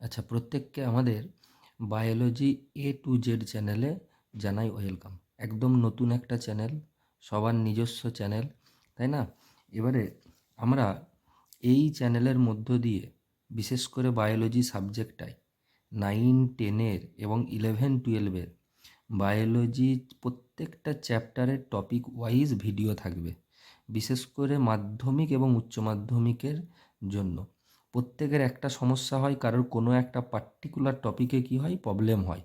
আচ্ছা, প্রত্যেককে আমাদের বায়োলজি এ টু জেড চ্যানেলে জানাই ওয়েলকাম। একদম নতুন একটা চ্যানেল, সবার নিজস্ব চ্যানেল, তাই না? এবারে আমরা এই চ্যানেলের মধ্য দিয়ে বিশেষ করে বায়োলজি সাবজেক্টটায় 9, 10 এবং 11, 12 বায়োলজি প্রত্যেকটা চ্যাপ্টারের টপিক ওয়াইজ ভিডিও থাকবে। বিশেষ করে মাধ্যমিক এবং উচ্চ মাধ্যমিকের জন্য প্রত্যেকের একটা সমস্যা হয়, কারোর কোনো একটা পার্টিকুলার টপিকে কি হয়, প্রবলেম হয়।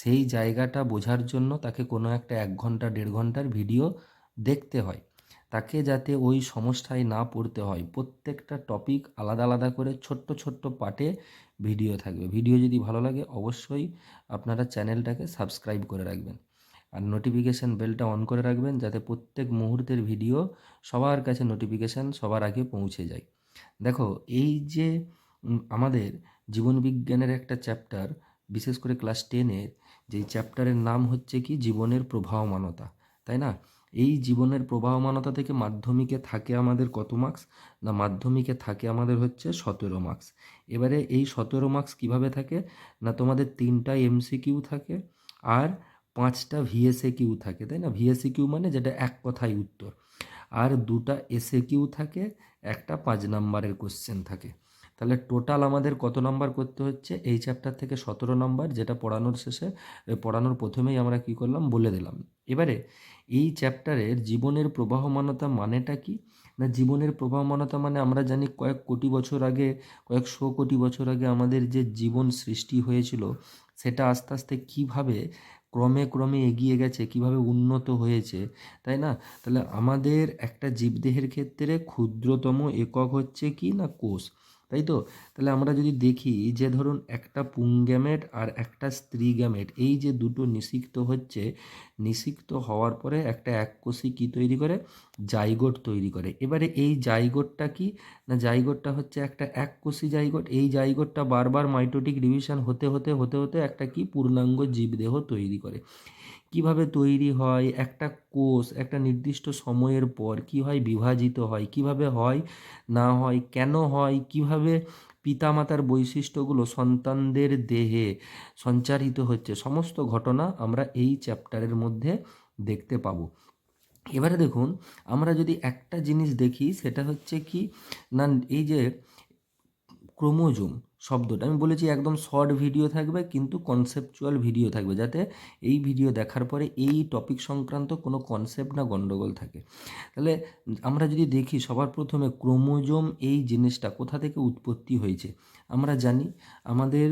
সেই জায়গাটা বোঝার জন্য তাকে কোনো একটা 1 ঘন্টা 1.5 ঘন্টার ভিডিও দেখতে হয়। তাকে যাতে ওই সমস্যায় না পড়তে হয়, প্রত্যেকটা টপিক আলাদা আলাদা করে ছোট্ট ছোট্ট পার্টে ভিডিও থাকবে। ভিডিও যদি ভালো লাগে অবশ্যই আপনারা চ্যানেলটাকে সাবস্ক্রাইব করে রাখবেন আর নোটিফিকেশান বেলটা অন করে রাখবেন, যাতে প্রত্যেক মুহূর্তের ভিডিও সবার কাছে নোটিফিকেশান সবার আগে পৌঁছে যায়। দেখো, এই যে আমাদের জীবনবিজ্ঞানের একটা চ্যাপ্টার, বিশেষ করে ক্লাস 10-এর যেই চ্যাপ্টারের নাম হচ্ছে কি জীবনের প্রবাহমানতা, তাই না? এই জীবনের প্রবাহমানতা থেকে মাধ্যমিকে থাকে আমাদের কত মার্কস? না, মাধ্যমিকে থাকে আমাদের হচ্ছে 17 মার্কস। এবারে এই 17 মার্কস কীভাবে থাকে? না, তোমাদের 3টা এমসিকিউ থাকে আর 5টা ভিএসএ কিউ থাকে, তাই না? ভিএসএ কিউ মানে যেটা এক কথায় উত্তর, আর 2টা এসএ কিউ থাকে, একটা 5 নাম্বারের কোশ্চেন থাকে। তাহলে টোটাল আমাদের কত নাম্বার করতে হচ্ছে এই চ্যাপ্টার থেকে? 17 নাম্বার, যেটা পড়ানোর শেষে পড়ানোর প্রথমেই আমরা কি করলাম বলে দিলাম। এবারে এই চ্যাপ্টারের জীবনের প্রবাহমানতা মানেটা কি? না, জীবনের প্রবাহমানতা মানে আমরা জানি কয়েক কোটি বছর আগে, কয়েকশো কোটি বছর আগে আমাদের যে জীবন সৃষ্টি হয়েছিল, সেটা আস্তে আস্তে কীভাবে ক্রমে ক্রমে এগিয়ে গেছে, কিভাবে উন্নত হয়েছে, তাই না? তাহলে আমাদের একটা জীবদেহের ক্ষেত্রে ক্ষুদ্রতম একক হচ্ছে কি না কোষ, তাই তো? তাহলে আমরা যদি দেখি যে ধরুন একটা পুংগ্যামেট আর একটা স্ত্রী গ্যামেট, এই যে দুটো নিষিক্ত হচ্ছে, নিষিক্ত হওয়ার পরে একটা এককোষী কী তৈরি করে? জাইগোট তৈরি করে। এবারে এই জাইগোটটা কি? না, জাইগোটটা হচ্ছে একটা এককোষী জাইগোট। এই জাইগোটটা বারবার মাইটোটিক ডিভিশন হতে হতে হতে হতে একটা কি পূর্ণাঙ্গ জীবদেহ তৈরি করে। কিভাবে তৈরি হয়? একটা কোষ একটা নির্দিষ্ট সময়ের পর কি হয়? বিভাজিত হয়। কিভাবে হয় না হয়, কেন হয়, কিভাবে পিতামাতার বৈশিষ্ট্যগুলো সন্তানদের দেহে সঞ্চারিত হচ্ছে, সমস্ত ঘটনা আমরা এই চ্যাপ্টারের মধ্যে দেখতে পাবো। এবারে দেখুন, আমরা যদি একটা জিনিস দেখি, সেটা হচ্ছে কি না, এই যে ক্রোমোজোম শব্দটা আমি বলেছি একদম শর্ট ভিডিও থাকবে, কিন্তু কনসেপচুয়াল ভিডিও থাকবে, যাতে এই ভিডিও দেখার পরে এই টপিক সংক্রান্ত কোনো কনসেপ্ট না গণ্ডগোল থাকে। তাহলে আমরা যদি দেখি, সবার প্রথমে ক্রোমোজোম এই জিনিসটা কোথা থেকে উৎপত্তি হয়েছে? আমরা জানি আমাদের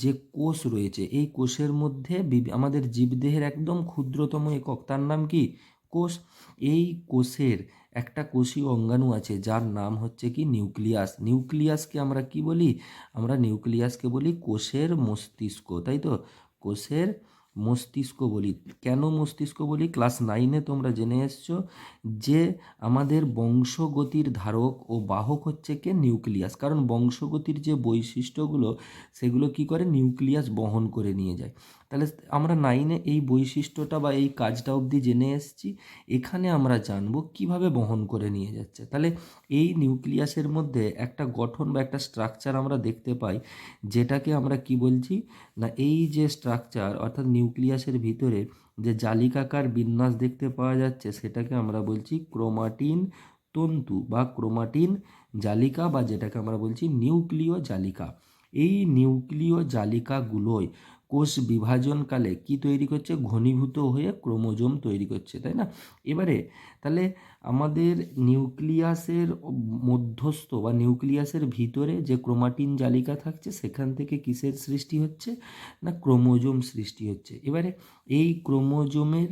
যে কোষ রয়েছে, এই কোষের মধ্যে আমাদের জীবদেহের একদম ক্ষুদ্রতম একক, তার নাম কি? কোষ। এই কোষের একটা কোষীয় অঙ্গাণু আছে যার নাম হচ্ছে কি নিউক্লিয়াস। নিউক্লিয়াসকে আমরা কি বলি? আমরা নিউক্লিয়াসকে বলি কোষের মস্তিষ্ক, তাই তো? কোষের মস্তিষ্ক বলি। কেন মস্তিষ্ক বলি? ক্লাস 9-এ তোমরা জেনে এসছো যে আমাদের বংশগতির ধারক ও বাহক হচ্ছে কে? নিউক্লিয়াস। কারণ বংশগতির যে বৈশিষ্ট্যগুলো, সেগুলো কি করে? নিউক্লিয়াস বহন করে নিয়ে যায়। তাহলে আমরা 9-এ এই বৈশিষ্ট্যটা বা এই কাজটা অবধি জেনে এসেছি। এখানে আমরা জানবো কিভাবে বহন করে নিয়ে যাচ্ছে। তাহলে এই নিউক্লিয়াসের মধ্যে একটা গঠন বা একটা স্ট্রাকচার আমরা দেখতে পাই, যেটাকে আমরা কি বলছি? না, এই যে স্ট্রাকচার অর্থাৎ নিউক্লিয়াসের ভিতরে যে জালিকাকার বিন্যাস দেখতে পাওয়া যাচ্ছে, সেটাকে আমরা বলছি ক্রোমাটিন তন্তু বা ক্রোমাটিন জালিকা, বা যেটাকে আমরা বলছি নিউক্লিয় জালিকা। এই নিউক্লিয় জালিকাগুলোয় কোষ বিভাজনকালে কি তৈরি করছে? ঘনীভূত হয়ে ক্রোমোজোম তৈরি করছে, তাই না? এবারে তাহলে আমাদের নিউক্লিয়াসের মধ্যস্থ বা নিউক্লিয়াসের ভিতরে যে ক্রোমাটিন জালিকা থাকছে, সেখান থেকে কিসের সৃষ্টি হচ্ছে? না, ক্রোমোজোম সৃষ্টি হচ্ছে। এবারে এই ক্রোমোজোমের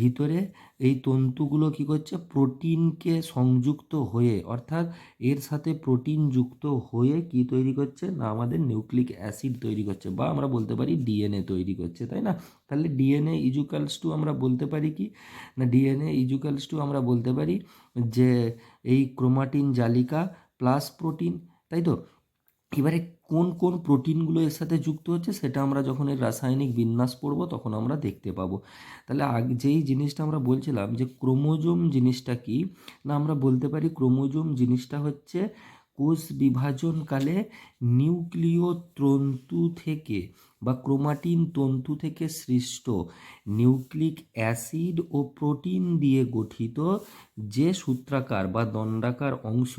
ভিতরে এই তন্তুগুলো কি করছে? প্রোটিনকে সংযুক্ত হয়ে, অর্থাৎ এর সাথে প্রোটিন যুক্ত হয়ে কি তৈরি করছে? না, আমাদের নিউক্লিক অ্যাসিড তৈরি করছে, বা আমরা বলতে পারি ডিএনএ তৈরি করছে, তাই না? তাহলে ডিএনএ ইজুকালস টু আমরা বলতে পারি কি? না, ডিএনএ ইজুকালস টু আমরা বলতে পারি যে এই ক্রোমাটিন জালিকা প্লাস প্রোটিন, তাই তো? এবারে কোন কোন প্রোটিনগুলো এর সাথে যুক্ত হচ্ছে, সেটা আমরা যখন এর রাসায়নিক বিন্যাস পড়ব তখন আমরা দেখতে পাবো। তাহলে যেই জিনিসটা আমরা বলছিলাম যে ক্রোমোজোম জিনিসটা কি, না আমরা বলতে পারি ক্রোমোজোম জিনিসটা হচ্ছে কোষ বিভাজনকালে নিউক্লিয় তন্তু থেকে বা ক্রোমাটিন তন্তু থেকে সৃষ্ট নিউক্লিক অ্যাসিড ও প্রোটিন দিয়ে গঠিত যে সূত্রাকার বা দণ্ডাকার অংশ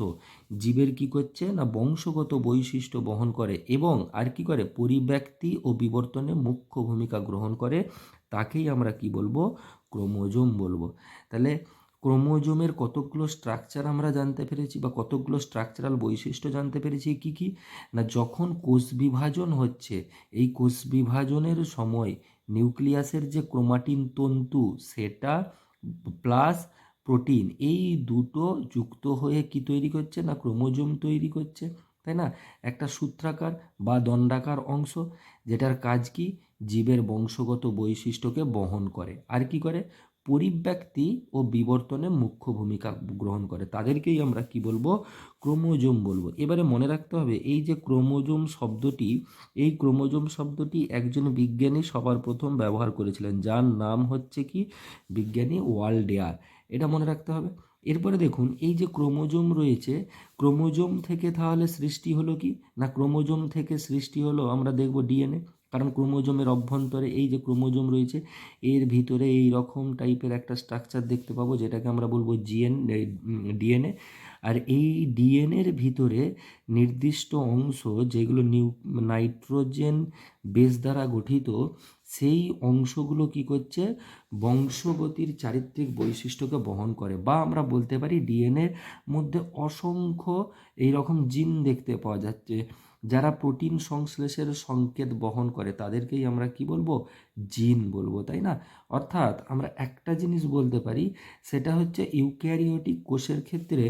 জীবের কি করছে না বংশগত বৈশিষ্ট্য বহন করে এবং আর কি করে পরিব্যক্তি ও বিবর্তনে মুখ্য ভূমিকা গ্রহণ করে, তাকেই আমরা কি বলবো? ক্রোমোজোম বলবো। তাহলে ক্রোমোজোমের কতগুলো স্ট্রাকচার আমরা জানতে পেরেছি বা কতগুলো স্ট্রাকচারাল বৈশিষ্ট্য জানতে পেরেছি। কি কি না, যখন কোষ বিভাজন হচ্ছে, এই কোষ বিভাজনের সময় নিউক্লিয়াসের যে ক্রোমাটিন তন্তু সেটা প্লাস প্রোটিন এই দুটো যুক্ত হয়ে কি তৈরি করছে না ক্রোমোজোম তৈরি করছে, তাই না? একটা সূত্রাকার বা দণ্ডাকার অংশ, যেটার কাজ কি জীবের বংশগত বৈশিষ্ট্যকে বহন করে আর কি করে পরিব্যক্তি ও বিবর্তনে মুখ্য ভূমিকা গ্রহণ করে, তাদেরকেই আমরা কি বলবো? ক্রোমোজোম বলবো। এবারে মনে রাখতে হবে এই যে ক্রোমোজোম শব্দটি, এই ক্রোমোজোম শব্দটি একজন বিজ্ঞানী সবার প্রথম ব্যবহার করেছিলেন, যার নাম হচ্ছে কি বিজ্ঞানী ওয়াল্ডেয়ার। এটা মনে রাখতে হবে। এরপরে দেখুন এই যে ক্রোমোজোম রয়েছে, ক্রোমোজোম থেকে তাহলে সৃষ্টি হলো কি না ক্রোমোজোম থেকে সৃষ্টি হলো আমরা দেখব ডিএনএ। কারণ ক্রোমোজোমের অভ্যন্তরে এই যে ক্রোমোজোম রয়েছে এর ভিতরে এই রকম টাইপের একটা স্ট্রাকচার দেখতে পাবো, যেটাকে আমরা বলবো ডিএনএ। আর এই ডিএনএর ভিতরে নির্দিষ্ট অংশ যেগুলো নাইট্রোজেন বেস দ্বারা গঠিত, সেই অংশগুলো কি করছে বংশগতির চারিত্রিক বৈশিষ্ট্যকে বহন করে, বা আমরা বলতে পারি ডিএনএর মধ্যে অসংখ্য এইরকম জিন দেখতে পাওয়া যাচ্ছে যারা প্রোটিন সংশ্লেষের সংকেত বহন করে, তাদেরকেই আমরা কি বলবো? জিন বলবো, তাই না? অর্থাৎ আমরা একটা জিনিস বলতে পারি, সেটা হচ্ছে ইউক্যারিওটিক কোষের ক্ষেত্রে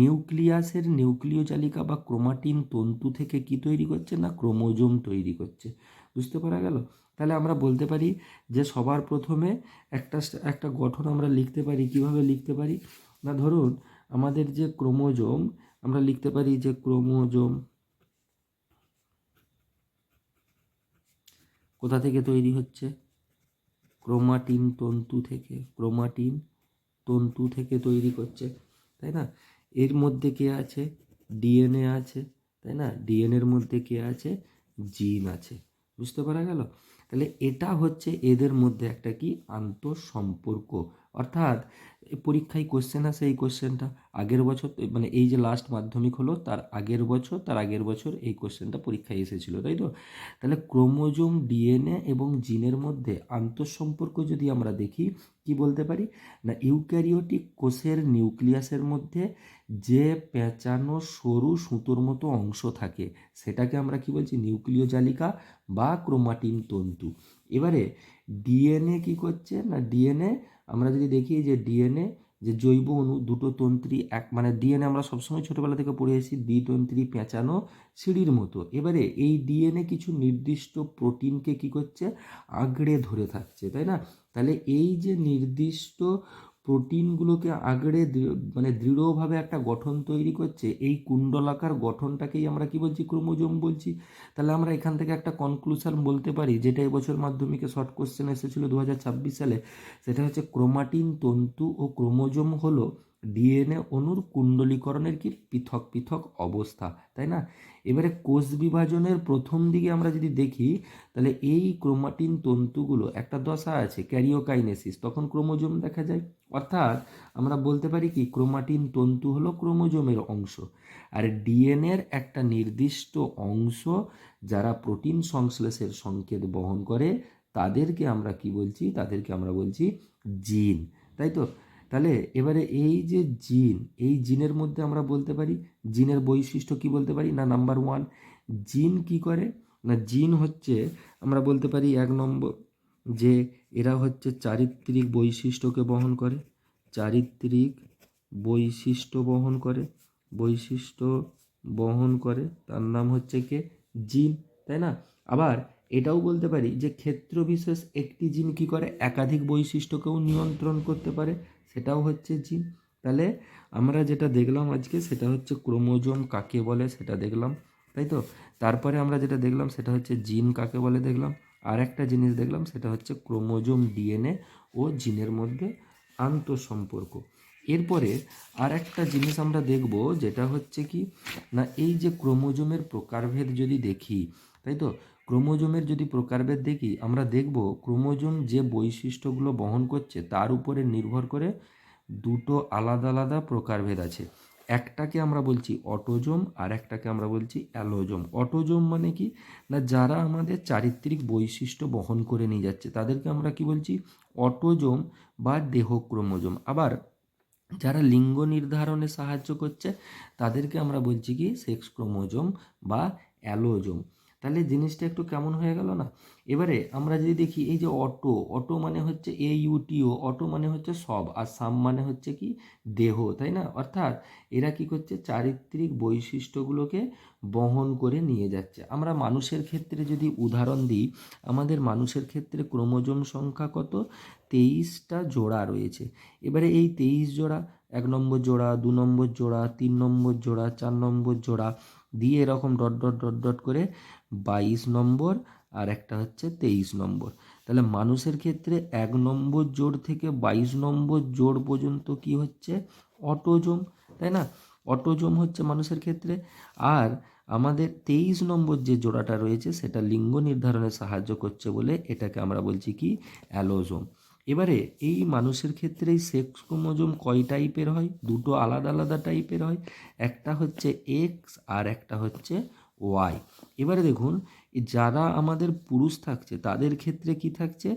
নিউক্লিয়াসের নিউক্লিয় জালিকা বা ক্রোমাটিন তন্তু থেকে কি তৈরি করছে না ক্রোমোজোম তৈরি করছে। বুঝতে পারা গেল? তাহলে আমরা বলতে পারি যে সবার প্রথমে একটা একটা গঠন আমরা লিখতে পারি। কিভাবে লিখতে পারি না, ধরুন আমাদের যে ক্রোমোজোম, আমরা লিখতে পারি যে ক্রোমোজোম কোথা থেকে তৈরি হচ্ছে? ক্রোমাটিন তন্তু থেকে, ক্রোমাটিন তন্তু থেকে তৈরি করছে, তাই না? এর মধ্যে কে আছে? ডিএনএ আছে, তাই না? ডিএনএর মধ্যে কে আছে? জিন আছে। বুঝতে পারা গেল? তাহলে এটা হচ্ছে এদের মধ্যে একটা কি আন্তঃসম্পর্ক। অর্থাৎ পরীক্ষায় কোশ্চেন আসে, এই কোশ্চেনটা আগের বছর মানে এই যে লাস্ট মাধ্যমিক হলো তার আগের বছর, তার আগের বছর এই কোশ্চেনটা পরীক্ষায় এসেছিল, তাই তো? তাহলে ক্রোমোজোম ডিএনএ এবং জিনের মধ্যে আন্তঃসম্পর্ক যদি আমরা দেখি, কি বলতে পারি না ইউক্যারিওটিক কোষের নিউক্লিয়াসের মধ্যে যে পেঁচানো সরু সুতোর মতো অংশ থাকে সেটাকে আমরা কি বলছি? নিউক্লিয় জালিকা বা ক্রোমাটিন তন্তু। এবারে ডিএনএ কি করছে না ডিএনএ, আমরা যদি দেখি যে ডিএনএ যে জৈব অণু দুটো তন্ত্রী এক, মানে ডিএনএ আমরা সবসময় ছোটোবেলা থেকে পড়ে এসেছি দ্বিতন্ত্রী পেঁচানো সিঁড়ির মতো। এবারে এই ডিএনএ কিছু নির্দিষ্ট প্রোটিনকে কি করছে? আঁকড়ে ধরে থাকছে, তাই না? তাহলে এই যে নির্দিষ্ট প্রোটিনগুলোকে আঁকড়ে মানে দৃঢ়ভাবে একটা গঠন তৈরি করছে, এই কুণ্ডলাকার গঠনটাকেই আমরা কি বলছি? ক্রোমোজোম বলছি। তাহলে আমরা এখান থেকে একটা কনক্লুশন বলতে পারি, যেটা এবছর মাধ্যমিকে শর্ট কোশ্চেন এসেছিল 2026 সালে, সেটা হচ্ছে ক্রোমাটিন তন্তু ও ক্রোমোজোম হলো ডিএনএ অণুর কুণ্ডলীকরণের কি পৃথক পৃথক অবস্থা, তাই না? এবারে কোষ বিভাজনের প্রথম দিকে আমরা যদি দেখি, তাহলে এই ক্রোমাটিন তন্তুগুলো একটা দশা আছে ক্যারিওকাইনেসিস, তখন ক্রোমোজোম দেখা যায়। অর্থাৎ আমরা বলতে পারি কি ক্রোমাটিন তন্তু হলো ক্রোমোজোমের অংশ, আর ডিএনএর একটা নির্দিষ্ট অংশ যারা প্রোটিন সংশ্লেষের সংকেত বহন করে, তাদেরকে আমরা কি বলছি? তাদেরকে আমরা বলছি জিন, তাই তো? তাহলে এবারে এই যে জিন, এই জিনের মধ্যে আমরা বলতে পারি জিনের বৈশিষ্ট্য কি বলতে পারি না নাম্বার ওয়ান, জিন কি করে না জিন হচ্ছে আমরা বলতে পারি এক নম্বর যে এরা হচ্ছে চারিত্রিক বৈশিষ্ট্যকে বহন করে, চারিত্রিক বৈশিষ্ট্য বহন করে, বৈশিষ্ট্য বহন করে, তার নাম হচ্ছে কে? জিন, তাই না? আবার এটাও বলতে পারি যে ক্ষেত্র বিশেষ একটি জিন কি করে একাধিক বৈশিষ্ট্যকেও নিয়ন্ত্রণ করতে পারে, সেটাও হচ্ছে জিন। তাহলে আমরা যেটা দেখলাম আজকে সেটা হচ্ছে ক্রোমোজোম কাকে বলে সেটা দেখলাম, তাই তো? তারপরে আমরা যেটা দেখলাম সেটা হচ্ছে জিন কাকে বলে দেখলাম, আর একটা জিনিস দেখলাম সেটা হচ্ছে ক্রোমোজোম ডিএনএ ও জিনের মধ্যে আন্তঃসম্পর্ক। এরপরে আর একটা জিনিস আমরা দেখব, যেটা হচ্ছে কি না, এই যে ক্রোমোজোমের প্রকারভেদ যদি দেখি, তাই তো, ক্রোমোজোমের যদি প্রকারভেদ দেখি, আমরা দেখব ক্রোমোজোম যে বৈশিষ্ট্যগুলো বহন করছে তার উপরে নির্ভর করে দুটো আলাদা আলাদা প্রকারভেদ আছে। একটাকে আমরা বলছি অটোজোম, আর একটাকে আমরা বলছি অ্যালোজোম। অটোজোম মানে কি না, যারা আমাদের চারিত্রিক বৈশিষ্ট্য বহন করে নিয়ে যাচ্ছে তাদেরকে আমরা কি বলছি, অটোজোম বা দেহ ক্রোমোজোম। আবার যারা লিঙ্গ নির্ধারণে সাহায্য করছে তাদেরকে আমরা বলছি কি সেক্স ক্রোমোজোম বা অ্যালোজোম। তাহলে জিনিসটা একটু কেমন হয়ে গেল না। এবারে আমরা যদি দেখি এই যে অটো, অটো মানে হচ্ছে AUTO, অটো মানে হচ্ছে সব, আর সাম মানে হচ্ছে কি দেহ, তাই না? অর্থাৎ এরা কি করছে, চারিত্রিক বৈশিষ্ট্যগুলোকে বহন করে নিয়ে যাচ্ছে। আমরা মানুষের ক্ষেত্রে যদি উদাহরণ দিই, আমাদের মানুষের ক্ষেত্রে ক্রোমোজোম সংখ্যা কত, 23টা জোড়া রয়েছে। এবারে এই 23 জোড়া, 1 নম্বর জোড়া, 2 নম্বর জোড়া, 3 নম্বর জোড়া, 4 নম্বর জোড়া দিয়ে এরকম ডট ডট ডট ডট করে 22 নম্বর, আর একটা হচ্ছে 23 নম্বর। তাহলে মানুষের ক্ষেত্রে 1 নম্বর জোড় থেকে 22 নম্বর জোড় পর্যন্ত কি হচ্ছে, অটোজোম, তাই না? অটোজোম হচ্ছে মানুষের ক্ষেত্রে। আর আমাদের 23 নম্বর যে জোড়াটা রয়েছে সেটা লিঙ্গ নির্ধারণে সাহায্য করছে বলে এটাকে আমরা বলছি কি অ্যালোজোম। এবারে এই মানুষের ক্ষেত্রে এই সেক্স ক্রোমোজোম কয় টাইপের হয়, দুটো আলাদা আলাদা টাইপের হয়, একটা হচ্ছে এক্স আর একটা হচ্ছে ওয়াই। এবারে দেখুন, যারা আমাদের পুরুষ থাকছে তাদের ক্ষেত্রে কি থাকছে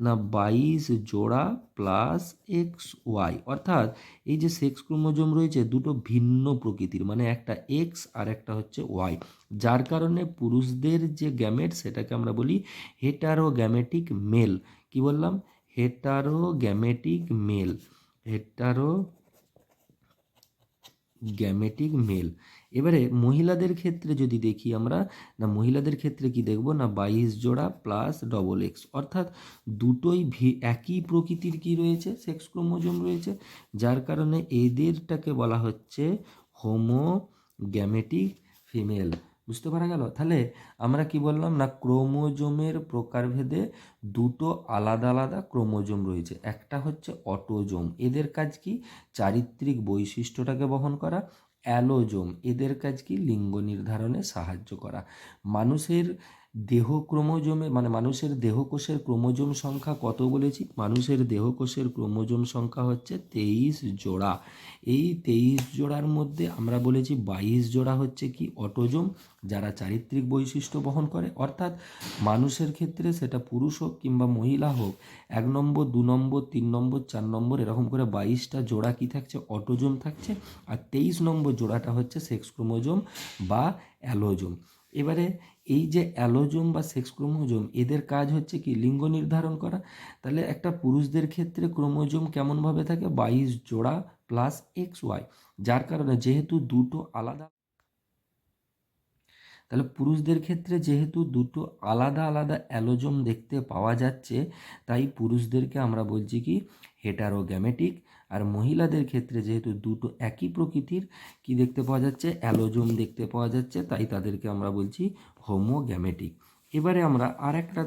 না 22 জোড়া প্লাস এক্স ওয়াই, অর্থাৎ এই যে সেক্স ক্রোমোজোম রয়েছে দুটো ভিন্ন প্রকৃতির, মানে একটা এক্স আর একটা হচ্ছে ওয়াই, যার কারণে পুরুষদের যে গ্যামেট সেটাকে আমরা বলি হেটারোগ্যামেটিক মেল। কি বললাম, হেটারোগ্যামেটিক মেল, হেটারোগ্যামেটিক মেল। এবারে মহিলাদের ক্ষেত্রে যদি দেখি আমরা, না মহিলাদের ক্ষেত্রে কি দেখব না 22 জোড়া প্লাস ডবল এক্স, অর্থাৎ দুটোই একই প্রকৃতির কি রয়েছে, সেক্স ক্রোমোজোম রয়েছে, যার কারণে এদেরটাকে বলা হচ্ছে হোমোগ্যামেটিক ফিমেল। বুঝতে পারা গেল? তাহলে আমরা কি বললাম না, ক্রোমোজোমের প্রকারভেদে দুটো আলাদা আলাদা ক্রোমোজোম রয়েছে, একটা হচ্ছে অটোজোম, এদের কাজ কি চারিত্রিক বৈশিষ্ট্যটাকে বহন করা। অ্যালোজোম, এদের কাজ কি লিঙ্গ নির্ধারণে সাহায্য করা। মানুষের দেহ ক্রোমোজোমে মানে মানুষের দেহকোষের ক্রোমোজোম সংখ্যা কত বলেছি, মানুষের দেহকোষের ক্রোমোজোম সংখ্যা হচ্ছে 23 জোড়া। এই 23 জোড়ার মধ্যে আমরা বলেছি 22 জোড়া হচ্ছে কি অটোজোম, যারা চারিত্রিক বৈশিষ্ট্য বহন করে, অর্থাৎ মানুষের ক্ষেত্রে সেটা পুরুষ হোক কিংবা মহিলা হোক, 1 নম্বর, 2 নম্বর, 3 নম্বর, 4 নম্বর এরকম করে 22টা জোড়া কি থাকছে, অটোজোম থাকছে, আর 23 নম্বর জোড়াটা হচ্ছে সেক্স ক্রোমোজোম বা অ্যালোজোম। এবারে এই যে অ্যালোজোম বা সেক্স ক্রোমোজোম এদের কাজ হচ্ছে কি লিঙ্গ নির্ধারণ করা। তাহলে একটা পুরুষদের ক্ষেত্রে ক্রোমোজোম কেমনভাবে থাকে, 22 জোড়া প্লাস এক্স ওয়াই, যার কারণে যেহেতু দুটো আলাদা, তাহলে পুরুষদের ক্ষেত্রে যেহেতু দুটো আলাদা আলাদা অ্যালোজোম দেখতে পাওয়া যাচ্ছে, তাই পুরুষদেরকে আমরা বলছি কি হেটারোগ্যামেটিক। আর মহিলাদের ক্ষেত্রে যেহেতু দুটো একই প্রকৃতির কি দেখতে পাওয়া যাচ্ছে, অ্যালোজোম দেখতে পাওয়া যাচ্ছে, তাই তাদেরকে আমরা বলছি হোমোগ্যামেটিক। এবারে আমরা আর একটা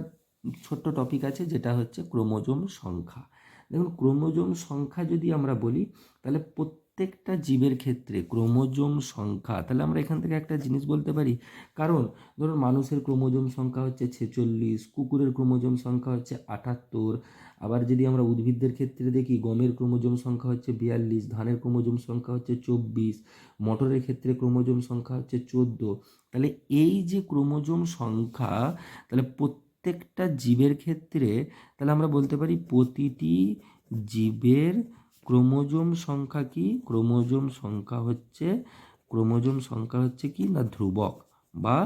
ছোট্ট টপিক আছে, যেটা হচ্ছে ক্রোমোজোম সংখ্যা। দেখুন, ক্রোমোজোম সংখ্যা যদি আমরা বলি, তাহলে প্রত্যেকটা জীবের ক্ষেত্রে ক্রোমোজোম সংখ্যা, তাহলে আমরা এখান থেকে একটা জিনিস বলতে পারি, কারণ ধরুন মানুষের ক্রোমোজোম সংখ্যা হচ্ছে 46, কুকুরের ক্রোমোজোম সংখ্যা হচ্ছে 78, আবার যদি আমরা উদ্ভিদদের ক্ষেত্রে দেখি গমের ক্রোমোজোম সংখ্যা হচ্ছে 42, ধানের ক্রোমোজোম সংখ্যা হচ্ছে 24, মটরের ক্ষেত্রে ক্রোমোজোম সংখ্যা হচ্ছে 14। তাহলে এই যে ক্রোমোজোম সংখ্যা, তাহলে প্রত্যেকটা জীবের ক্ষেত্রে তাহলে আমরা বলতে পারি প্রতিটি জীবের ক্রোমোজোম সংখ্যা কি, ক্রোমোজোম সংখ্যা হচ্ছে কি না ধ্রুবক বা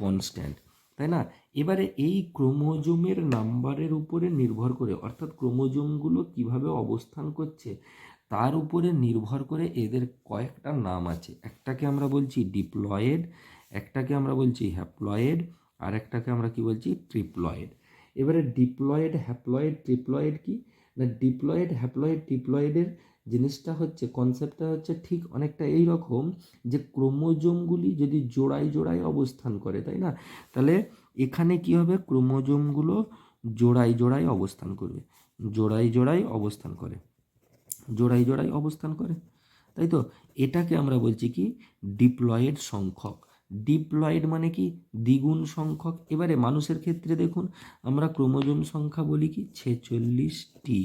কনস্ট্যান্ট, তাই না? এবারে এই ক্রোমোজোমের নাম্বারের উপরে নির্ভর করে, অর্থাৎ ক্রোমোজোমগুলো কিভাবে অবস্থান করছে তার উপরে নির্ভর করে এদের কয়েকটা নাম আছে। একটাকে আমরা বলছি ডিপ্লয়েড, একটাকে আমরা বলছি হ্যাপ্লয়েড, আর একটাকে আমরা কি বলছি ট্রিপ্লয়েড। এবারে ডিপ্লয়েড, হ্যাপ্লয়েড, ট্রিপ্লয়েড কি না, ডিপ্লয়েড, হ্যাপ্লয়েড, ট্রিপ্লয়েডের জিনিসটা হচ্ছে, কনসেপ্টটা হচ্ছে ঠিক অনেকটা এই রকম, যে ক্রোমোজোমগুলি যদি জোড়ায় জোড়ায় অবস্থান করে, তাই না? তাহলে এখানে কি হবে, ক্রোমোজোমগুলো জোড়ায় জোড়ায় অবস্থান করবে, জোড়ায় জোড়ায় অবস্থান করে। জোড়ায় জোড়ায় অবস্থান করে, তাই তো? এটাকে আমরা বলছি কি ডিপ্লয়েড সংখ্যক। ডিপ্লয়েড মানে কি দ্বিগুণ সংখ্যক। এবারে মানুষের ক্ষেত্রে দেখুন, আমরা ক্রোমোজোম সংখ্যা বলি কি 46টি,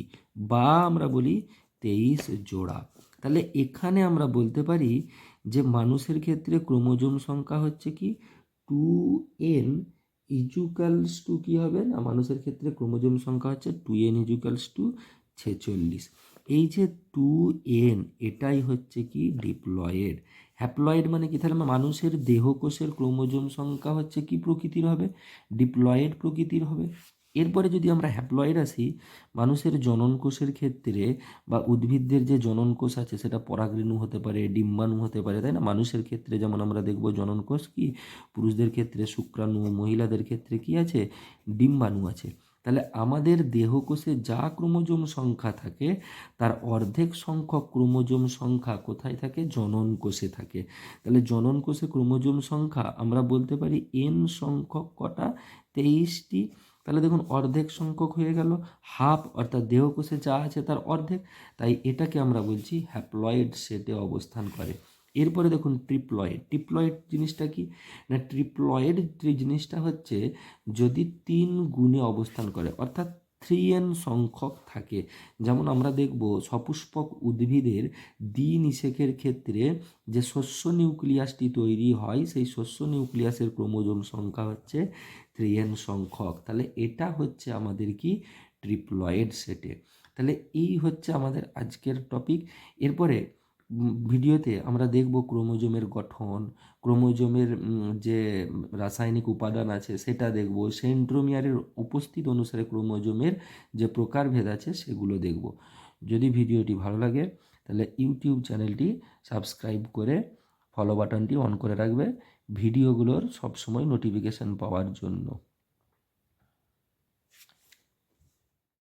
বা আমরা বলি 23 জোড়া। তাহলে এখানে আমরা বলতে পারি যে মানুষের ক্ষেত্রে ক্রোমোজোম সংখ্যা হচ্ছে কি 2n ইজুকালস টু কি হবে না, মানুষের ক্ষেত্রে ক্রোমোজোম সংখ্যা হচ্ছে 2n ইজুকালস টু 46। এই যে 2n এটাই হচ্ছে কি ডিপ্লয়েড। হ্যাপ্লয়েড মানে কি, তাহলে মানুষের দেহকোষের ক্রোমোজোম সংখ্যা হচ্ছে কি প্রকৃতির হবে, ডিপ্লয়েড প্রকৃতির হবে। এরপরে যদি আমরা হ্যাপ্লয়েড আসি, মানুষের জনন কোষের ক্ষেত্রে বা উদ্ভিদদের যে জনন কোষ আছে সেটা পরাগরেণু হতে পারে, ডিম্বাণু হতে পারে, তাই না? মানুষের ক্ষেত্রে যেমন আমরা দেখব জনন কোষ কি, পুরুষদের ক্ষেত্রে শুক্রাণু, মহিলাদের ক্ষেত্রে কি আছে, ডিম্বাণু আছে। তাহলে আমাদের দেহকোষে যা ক্রোমোজোম সংখ্যা থাকে তার অর্ধেক সংখ্যক ক্রোমোজোম সংখ্যা কোথায় থাকে, জনন কোষে থাকে। তাহলে জনন কোষে ক্রোমোজোম সংখ্যা আমরা বলতে পারি n সংখ্যক কটা, 23টি। তাহলে দেখুন অর্ধেক সংখ্যক হয়ে গেল, হাফ, অর্থাৎ দেহকোষে যা আছে তার অর্ধেক। তাই এটাকে আমরা বলছি হ্যাপ্লয়েড সেটে অবস্থান করে। এরপরে দেখুন ট্রিপ্লয়েড। ট্রিপ্লয়েড জিনিসটা কি না, ট্রিপ্লয়েড জিনিসটা হচ্ছে যদি 3 গুণে অবস্থান করে, অর্থাৎ 3n সংখ্যক থাকে। যেমন আমরা দেখব সপুষ্পক উদ্ভিদের দ্বিনিষেকের ক্ষেত্রে যে শস্য নিউক্লিয়াসটি তৈরি হয়, সেই শস্য নিউক্লিয়াসের ক্রোমোজোম সংখ্যা হচ্ছে 3n সংখ্যক। তাহলে এটা হচ্ছে আমাদের কি ট্রিপ্লয়েড সেটে। তাহলে এই হচ্ছে আমাদের আজকের টপিক। এরপরে ভিডিওতে আমরা দেখব ক্রোমোজোমের গঠন, ক্রোমোজোমের যে রাসায়নিক উপাদান আছে সেটা দেখব, সেন্ট্রোমিয়ারের উপস্থিত অনুসারে ক্রোমোজোমের যে প্রকারভেদ আছে সেগুলো দেখব। যদি ভিডিওটি ভালো লাগে তাহলে ইউটিউব চ্যানেলটি সাবস্ক্রাইব করে ফলো বাটনটি অন করে রাখবে ভিডিওগুলোর সবসময় নোটিফিকেশান পাওয়ার জন্য।